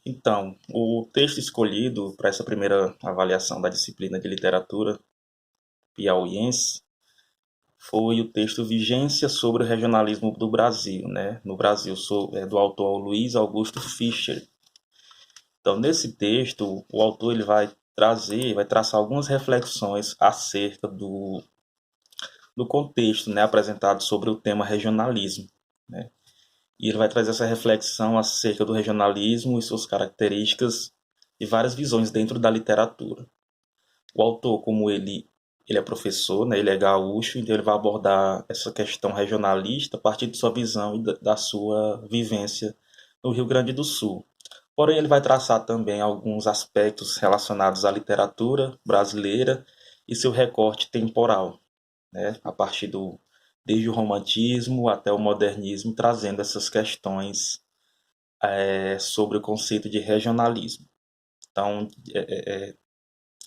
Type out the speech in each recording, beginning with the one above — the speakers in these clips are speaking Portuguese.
Então, o texto escolhido para essa primeira avaliação da disciplina de literatura piauiense foi o texto Vigência sobre o Regionalismo do Brasil, né? No Brasil, do autor Luiz Augusto Fischer. Então, nesse texto, o autor ele vai traçar algumas reflexões acerca do contexto, né, apresentado sobre o tema regionalismo, né? E ele vai trazer essa reflexão acerca do regionalismo e suas características e várias visões dentro da literatura. O autor, como ele é professor, né, ele é gaúcho, então ele vai abordar essa questão regionalista a partir de sua visão e da sua vivência no Rio Grande do Sul. Porém, ele vai traçar também alguns aspectos relacionados à literatura brasileira e seu recorte temporal, né, desde o romantismo até o modernismo, trazendo essas questões sobre o conceito de regionalismo. Então,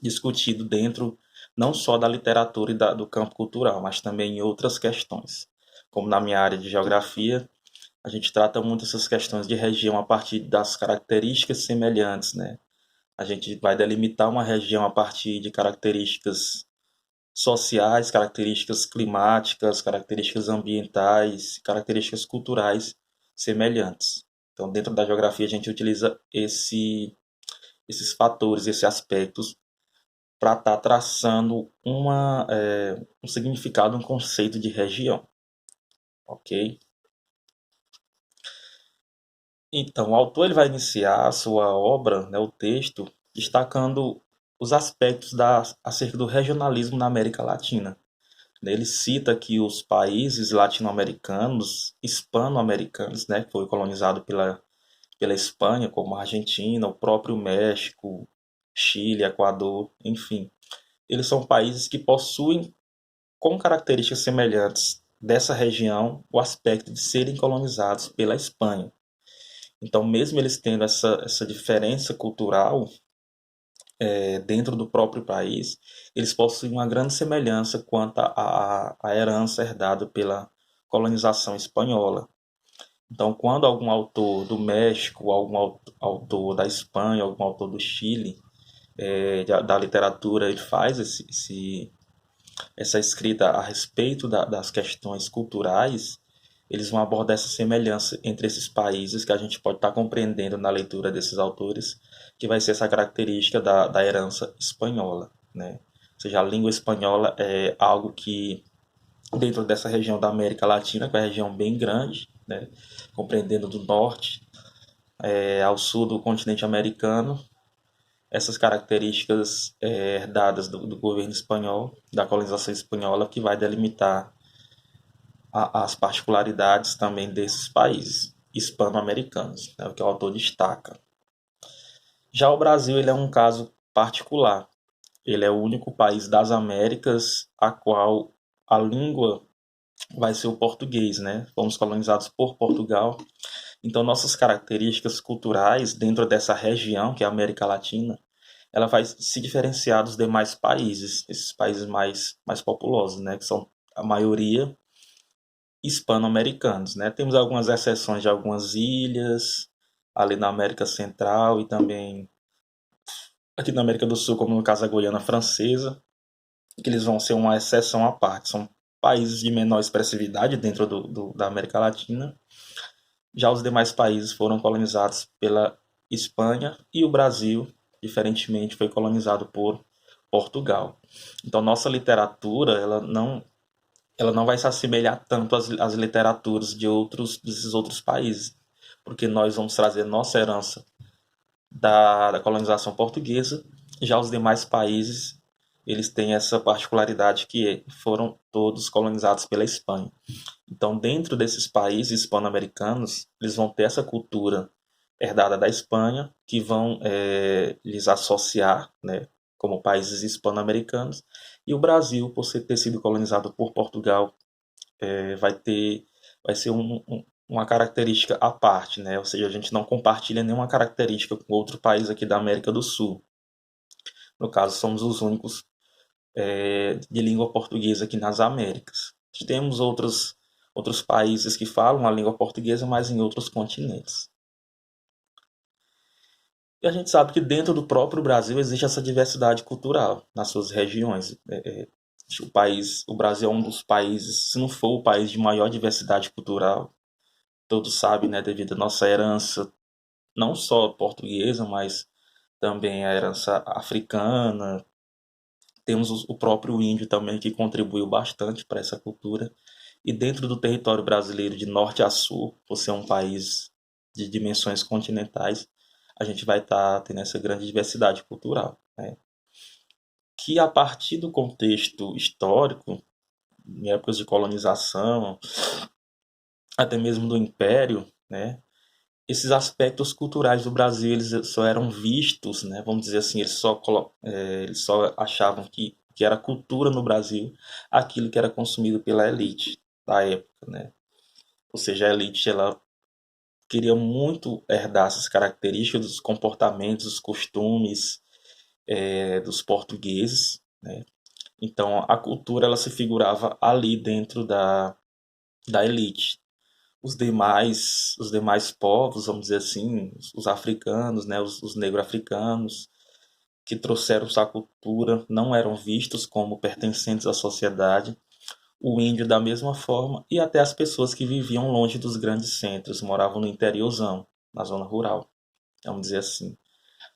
discutido dentro não só da literatura do campo cultural, mas também em outras questões. Como na minha área de geografia, a gente trata muito essas questões de região a partir das características semelhantes, né? A gente vai delimitar uma região a partir de características sociais, características climáticas, características ambientais, características culturais semelhantes. Então, dentro da geografia, a gente utiliza esses fatores, esses aspectos, para estar traçando um significado, um conceito de região, ok? Então, o autor ele vai iniciar a sua obra, né, o texto, destacando os aspectos acerca do regionalismo na América Latina. Ele cita que os países latino-americanos, hispano-americanos, né, que foi colonizado pela Espanha, como a Argentina, o próprio México, Chile, Equador, enfim. Eles são países que possuem, com características semelhantes dessa região, o aspecto de serem colonizados pela Espanha. Então, mesmo eles tendo essa diferença cultural dentro do próprio país, eles possuem uma grande semelhança quanto à herança herdada pela colonização espanhola. Então, quando algum autor do México, algum autor da Espanha, algum autor do Chile, da literatura, ele faz essa escrita a respeito das questões culturais, eles vão abordar essa semelhança entre esses países que a gente pode estar compreendendo na leitura desses autores, que vai ser essa característica da herança espanhola, né? Ou seja, a língua espanhola é algo que, dentro dessa região da América Latina, que é uma região bem grande, né? Compreendendo do norte ao sul do continente americano, essas características herdadas do governo espanhol, da colonização espanhola, que vai delimitar as particularidades também desses países hispano-americanos, né, o que o autor destaca. Já o Brasil ele é um caso particular. Ele é o único país das Américas a qual a língua vai ser o português, né? Fomos colonizados por Portugal. Então, nossas características culturais dentro dessa região, que é a América Latina, ela vai se diferenciar dos demais países, esses países mais populosos, né? Que são a maioria hispano-americanos, né? Temos algumas exceções de algumas ilhas ali na América Central e também aqui na América do Sul, como no caso da Guiana Francesa, que eles vão ser uma exceção à parte. São países de menor expressividade dentro da América Latina. Já os demais países foram colonizados pela Espanha e o Brasil, diferentemente, foi colonizado por Portugal. Então, nossa literatura ela não vai se assemelhar tanto às literaturas desses outros países, porque nós vamos trazer nossa herança da colonização portuguesa. Já os demais países, eles têm essa particularidade que foram todos colonizados pela Espanha. Então, dentro desses países hispano-americanos, eles vão ter essa cultura herdada da Espanha, que vão lhes associar, né, como países hispano-americanos, e o Brasil, por ter sido colonizado por Portugal, vai ser uma característica à parte, né? Ou seja, a gente não compartilha nenhuma característica com outro país aqui da América do Sul. No caso, somos os únicos de língua portuguesa aqui nas Américas. Temos outros países que falam a língua portuguesa, mas em outros continentes. E a gente sabe que dentro do próprio Brasil existe essa diversidade cultural nas suas regiões. O Brasil é um dos países, se não for o país de maior diversidade cultural, todos sabem, né, devido à nossa herança, não só portuguesa, mas também a herança africana. Temos o próprio índio também que contribuiu bastante para essa cultura. E dentro do território brasileiro, de norte a sul, por ser um país de dimensões continentais, a gente vai estar tendo essa grande diversidade cultural, né? Que a partir do contexto histórico, em épocas de colonização, até mesmo do Império, né, esses aspectos culturais do Brasil eles só eram vistos, né, vamos dizer assim, eles só achavam que era cultura no Brasil aquilo que era consumido pela elite da época, né? Ou seja, a elite ela queria muito herdar essas características dos comportamentos, dos costumes dos portugueses, né? Então a cultura ela se figurava ali dentro da elite. Os demais povos, vamos dizer assim, os africanos, né, os negro-africanos, que trouxeram sua cultura, não eram vistos como pertencentes à sociedade. O índio da mesma forma, e até as pessoas que viviam longe dos grandes centros, moravam no interiorzão, na zona rural, vamos dizer assim.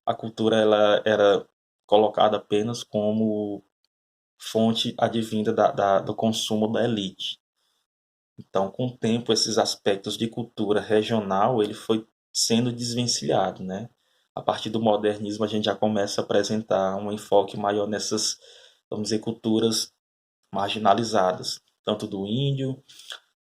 A cultura ela era colocada apenas como fonte advinda do consumo da elite. Então, com o tempo, esses aspectos de cultura regional ele foi sendo desvencilhado, né? A partir do modernismo, a gente já começa a apresentar um enfoque maior nessas, vamos dizer, culturas marginalizadas, tanto do índio,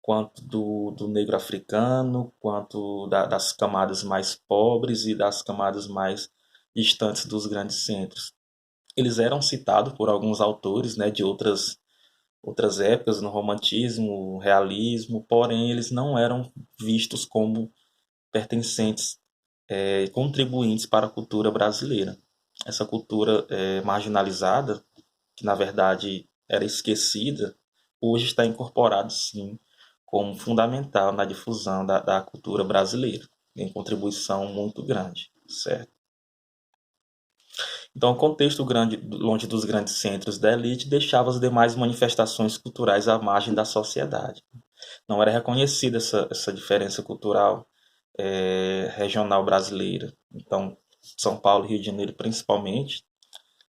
quanto do negro africano, quanto das camadas mais pobres e das camadas mais distantes dos grandes centros. Eles eram citados por alguns autores, né, de outras épocas, no romantismo, realismo, porém eles não eram vistos como pertencentes, contribuintes para a cultura brasileira. Essa cultura marginalizada, que na verdade era esquecida, hoje está incorporada sim como fundamental na difusão da cultura brasileira, em contribuição muito grande, certo? Então, o contexto grande, longe dos grandes centros da elite, deixava as demais manifestações culturais à margem da sociedade. Não era reconhecida essa diferença cultural regional brasileira. Então, São Paulo e Rio de Janeiro, principalmente,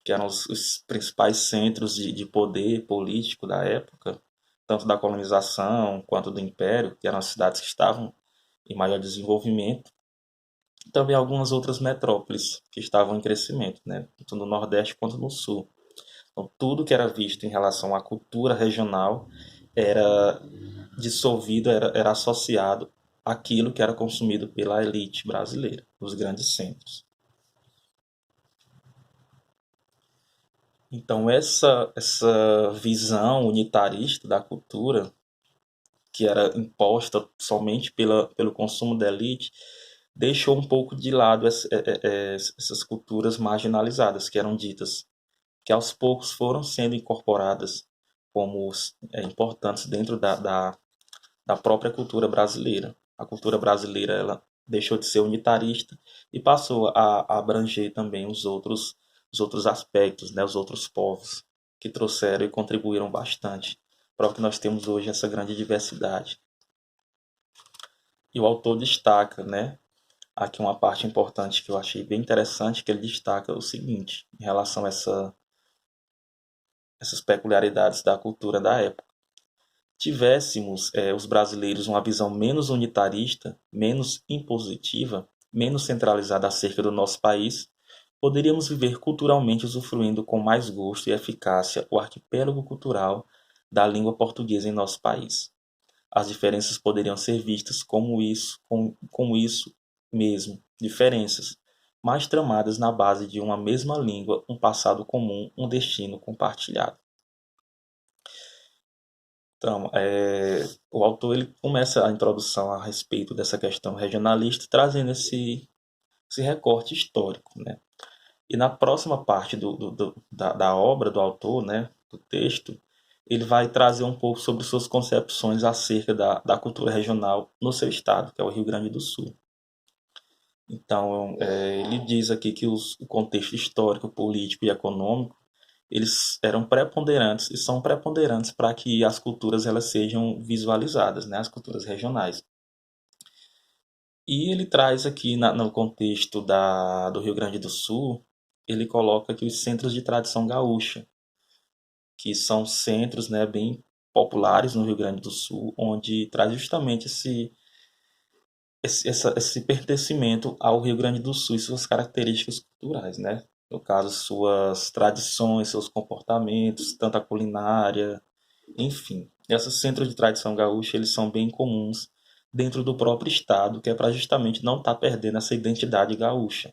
que eram os principais centros de poder político da época, tanto da colonização quanto do Império, que eram as cidades que estavam em maior desenvolvimento, e também algumas outras metrópoles que estavam em crescimento, né? Tanto no Nordeste quanto no Sul. Então, tudo que era visto em relação à cultura regional era dissolvido, era associado àquilo que era consumido pela elite brasileira, os grandes centros. Então, essa visão unitarista da cultura, que era imposta somente pelo consumo da elite, deixou um pouco de lado essas culturas marginalizadas, que eram ditas, que aos poucos foram sendo incorporadas como importantes dentro da própria cultura brasileira. A cultura brasileira ela deixou de ser unitarista e passou a abranger também os outros aspectos, né, os outros povos que trouxeram e contribuíram bastante para o que nós temos hoje, essa grande diversidade. E o autor destaca, né, aqui uma parte importante que eu achei bem interessante, que ele destaca o seguinte, em relação a essas peculiaridades da cultura da época. Tivéssemos os brasileiros uma visão menos unitarista, menos impositiva, menos centralizada acerca do nosso país, poderíamos viver culturalmente usufruindo com mais gosto e eficácia o arquipélago cultural da língua portuguesa em nosso país. As diferenças poderiam ser vistas como isso mesmo, diferenças, mas tramadas na base de uma mesma língua, um passado comum, um destino compartilhado. Então, o autor ele começa a introdução a respeito dessa questão regionalista, trazendo esse recorte histórico, né? E na próxima parte da obra do autor, né, do texto, ele vai trazer um pouco sobre suas concepções acerca da cultura regional no seu estado, que é o Rio Grande do Sul. Então, ele diz aqui que o contexto histórico, político e econômico, eles eram preponderantes e são preponderantes para que as culturas elas sejam visualizadas, né, as culturas regionais. E ele traz aqui no contexto do Rio Grande do Sul, ele coloca que os centros de tradição gaúcha, que são centros, né, bem populares no Rio Grande do Sul, onde traz justamente esse pertencimento ao Rio Grande do Sul e suas características culturais, né? No caso, suas tradições, seus comportamentos, tanto a culinária, enfim. Esses centros de tradição gaúcha, eles são bem comuns dentro do próprio estado, que é para justamente não estar perdendo essa identidade gaúcha.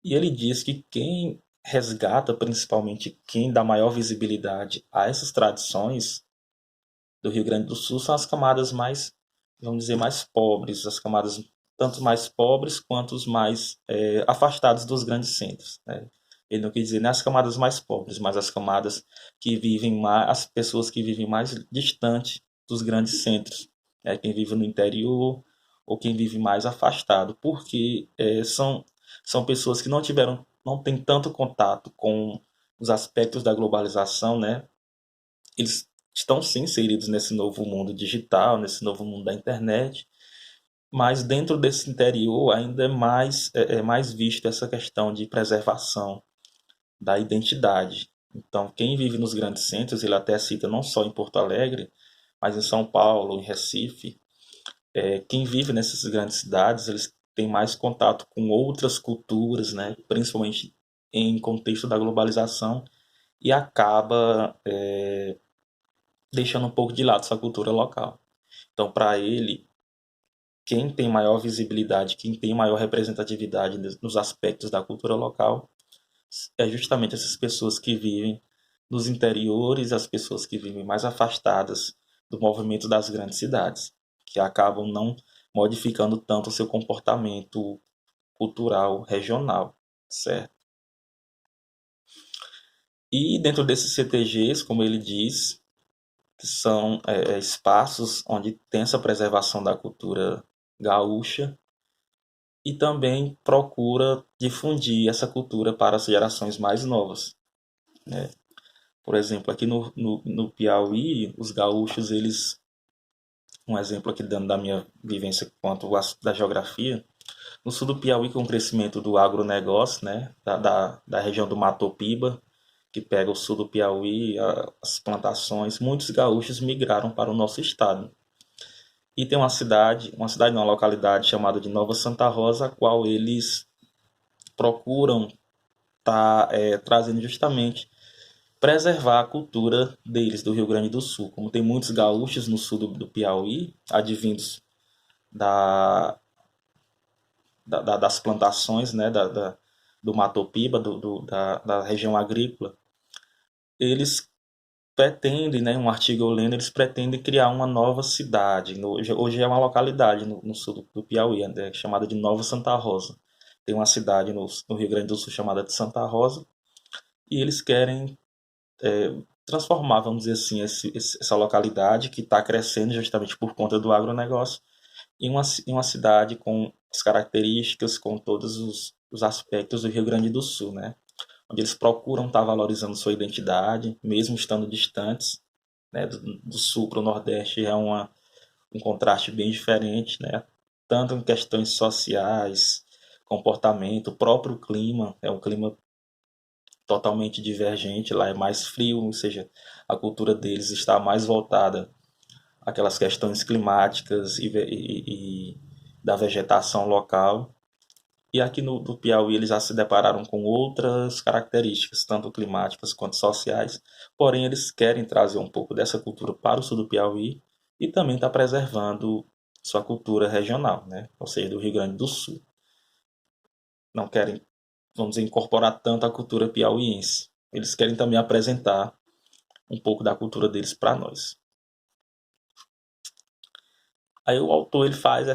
E ele diz que quem resgata, principalmente quem dá maior visibilidade a essas tradições do Rio Grande do Sul, são as camadas mais, vamos dizer, mais pobres, as camadas tanto mais pobres quanto os mais afastados dos grandes centros, né? Ele não quer dizer nem as camadas mais pobres, mas as camadas que vivem mais, as pessoas que vivem mais distante dos grandes centros, né? Quem vive no interior ou quem vive mais afastado, porque são pessoas que não têm tanto contato com os aspectos da globalização, né? Eles estão sim inseridos nesse novo mundo digital, nesse novo mundo da internet, mas dentro desse interior ainda é mais visto essa questão de preservação da identidade. Então, quem vive nos grandes centros, ele até cita não só em Porto Alegre, mas em São Paulo, em Recife, quem vive nessas grandes cidades, eles têm mais contato com outras culturas, né? Principalmente em contexto da globalização, e acaba deixando um pouco de lado essa cultura local. Então, para ele, quem tem maior visibilidade, quem tem maior representatividade nos aspectos da cultura local, é justamente essas pessoas que vivem nos interiores, as pessoas que vivem mais afastadas do movimento das grandes cidades, que acabam não modificando tanto o seu comportamento cultural regional, certo? E dentro desses CTGs, como ele diz, que são espaços onde tem essa preservação da cultura gaúcha e também procura difundir essa cultura para as gerações mais novas, né? Por exemplo, aqui no Piauí, os gaúchos, eles, um exemplo aqui dando da minha vivência quanto da geografia, no sul do Piauí, com o crescimento do agronegócio, né, da região do Mato Piba, que pega o sul do Piauí, as plantações, muitos gaúchos migraram para o nosso estado. E tem uma localidade chamada de Nova Santa Rosa, a qual eles procuram estar trazendo justamente preservar a cultura deles, do Rio Grande do Sul. Como tem muitos gaúchos no sul do Piauí, advindos da, das plantações, né, do Mato Piba, da região agrícola, eles pretendem, né, um artigo eu lendo, eles pretendem criar uma nova cidade. Hoje é uma localidade no sul do Piauí, né, chamada de Nova Santa Rosa. Tem uma cidade no Rio Grande do Sul chamada de Santa Rosa, e eles querem transformar, vamos dizer assim, essa localidade que está crescendo justamente por conta do agronegócio em uma cidade com as características, com todos os aspectos do Rio Grande do Sul, né? Onde eles procuram estar valorizando sua identidade, mesmo estando distantes, né? Do sul para o nordeste é um contraste bem diferente, né? Tanto em questões sociais, comportamento, o próprio clima, é um clima totalmente divergente, lá é mais frio, ou seja, a cultura deles está mais voltada àquelas questões climáticas e da vegetação local. E aqui no Piauí eles já se depararam com outras características, tanto climáticas quanto sociais, porém eles querem trazer um pouco dessa cultura para o sul do Piauí e também está preservando sua cultura regional, né? Ou seja, do Rio Grande do Sul. Não querem, vamos dizer, incorporar tanto a cultura piauiense. Eles querem também apresentar um pouco da cultura deles para nós. Aí o autor ele faz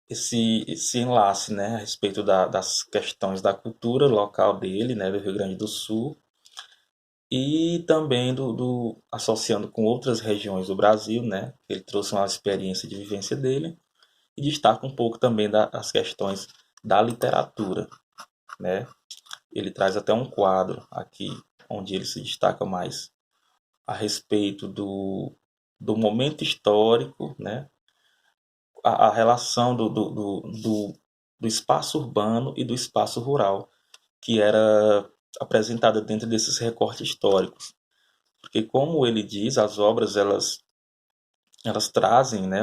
esse enlace, né, a respeito das questões da cultura local dele, né, do Rio Grande do Sul, e também associando com outras regiões do Brasil, né? Ele trouxe uma experiência de vivência dele e destaca um pouco também das questões da literatura, né? Ele traz até um quadro aqui onde ele se destaca mais a respeito do momento histórico, né? A relação do espaço urbano e do espaço rural, que era apresentada dentro desses recortes históricos. Porque, como ele diz, as obras elas trazem, né,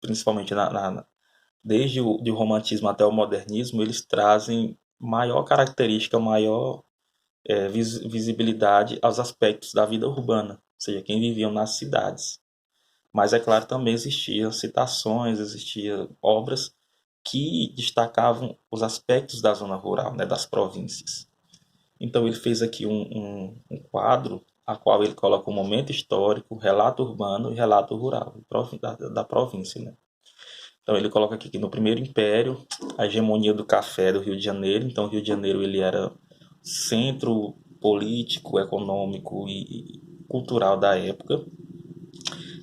principalmente desde o romantismo até o modernismo, eles trazem maior característica, maior visibilidade aos aspectos da vida urbana, ou seja, quem viviam nas cidades. Mas, é claro, também existiam citações, existiam obras que destacavam os aspectos da zona rural, né, das províncias. Então ele fez aqui um quadro a qual ele coloca o momento histórico, relato urbano e relato rural da província. Né? Então ele coloca aqui que no primeiro império, a hegemonia do café do Rio de Janeiro. Então o Rio de Janeiro ele era centro político, econômico e cultural da época.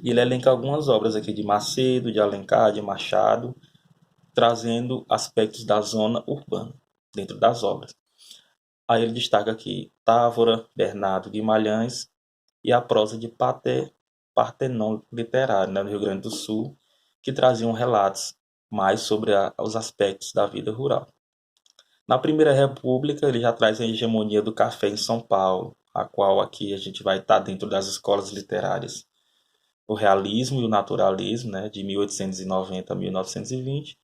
E ele elenca algumas obras aqui de Macedo, de Alencar, de Machado, trazendo aspectos da zona urbana dentro das obras. Aí ele destaca aqui Távora, Bernardo Guimarães e a prosa de Partenon literário, né, no Rio Grande do Sul, que traziam relatos mais sobre os aspectos da vida rural. Na Primeira República, ele já traz a hegemonia do café em São Paulo, a qual aqui a gente vai estar dentro das escolas literárias. O realismo e o naturalismo, né, de 1890 a 1920,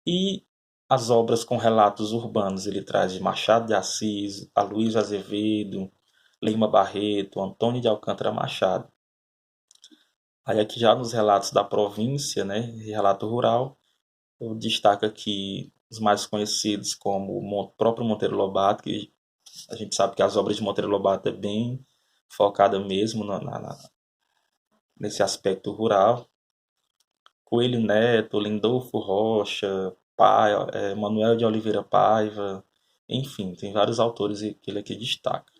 e as obras com relatos urbanos ele traz de Machado de Assis, Aloysio Azevedo, Lima Barreto, Antônio de Alcântara Machado. Aí aqui já nos relatos da província, né, relato rural, eu destaco aqui os mais conhecidos como o próprio Monteiro Lobato, que a gente sabe que as obras de Monteiro Lobato é bem focada mesmo nesse aspecto rural. Coelho Neto, Lindolfo Rocha, Manuel de Oliveira Paiva, enfim, tem vários autores que ele aqui destaca.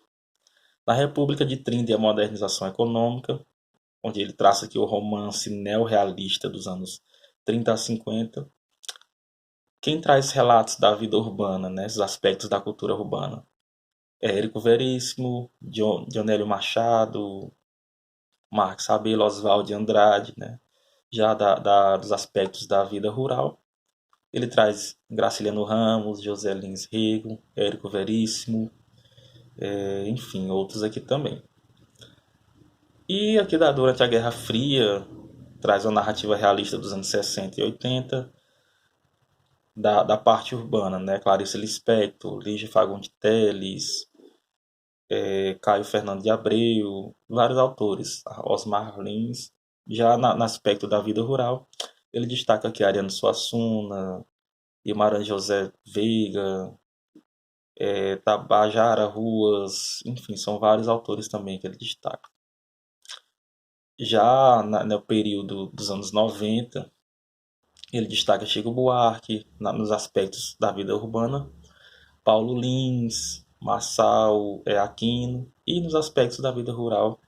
Na República de 30 e a Modernização Econômica, onde ele traça aqui o romance neorrealista dos anos 30 a 50. Quem traz relatos da vida urbana, né, os aspectos da cultura urbana, é Érico Veríssimo, Dionélio Machado, Marcos Rabelo, Oswald de Andrade, né? Já dos aspectos da vida rural, ele traz Graciliano Ramos, José Lins Rego, Érico Veríssimo, enfim, outros aqui também. E aqui durante a Guerra Fria, traz uma narrativa realista dos anos 60 e 80, da parte urbana, né? Clarice Lispector, Lígia Fagundes Telles, Caio Fernando de Abreu, vários autores, Osmar Lins. Já no aspecto da vida rural, ele destaca aqui Ariano Suassuna, Guimarães José Veiga, Tabajara Ruas, enfim, são vários autores também que ele destaca. Já no período dos anos 90, ele destaca Chico Buarque nos aspectos da vida urbana, Paulo Lins, Marçal Aquino, e nos aspectos da vida rural,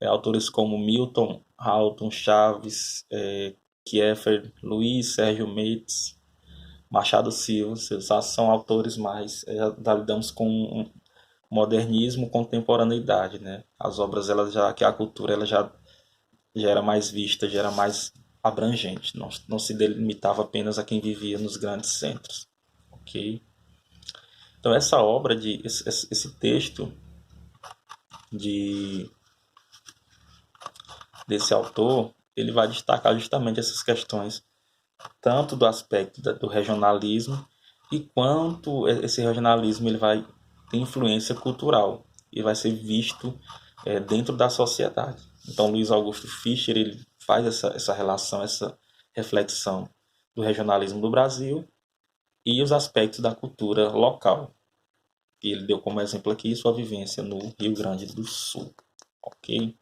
autores como Milton Halton Chaves, Kiefer Luiz, Sérgio Mendes, Machado Silva, são autores mais, lidamos com um modernismo, contemporaneidade, né? As obras, que a cultura já era mais vista, já era mais abrangente, não se delimitava apenas a quem vivia nos grandes centros, ok? Então essa obra, esse texto desse autor, ele vai destacar justamente essas questões, tanto do aspecto do regionalismo, e quanto esse regionalismo ele vai ter influência cultural e vai ser visto dentro da sociedade. Então Luiz Augusto Fischer ele faz essa relação, essa reflexão do regionalismo do Brasil e os aspectos da cultura local. E ele deu como exemplo aqui sua vivência no Rio Grande do Sul. Ok?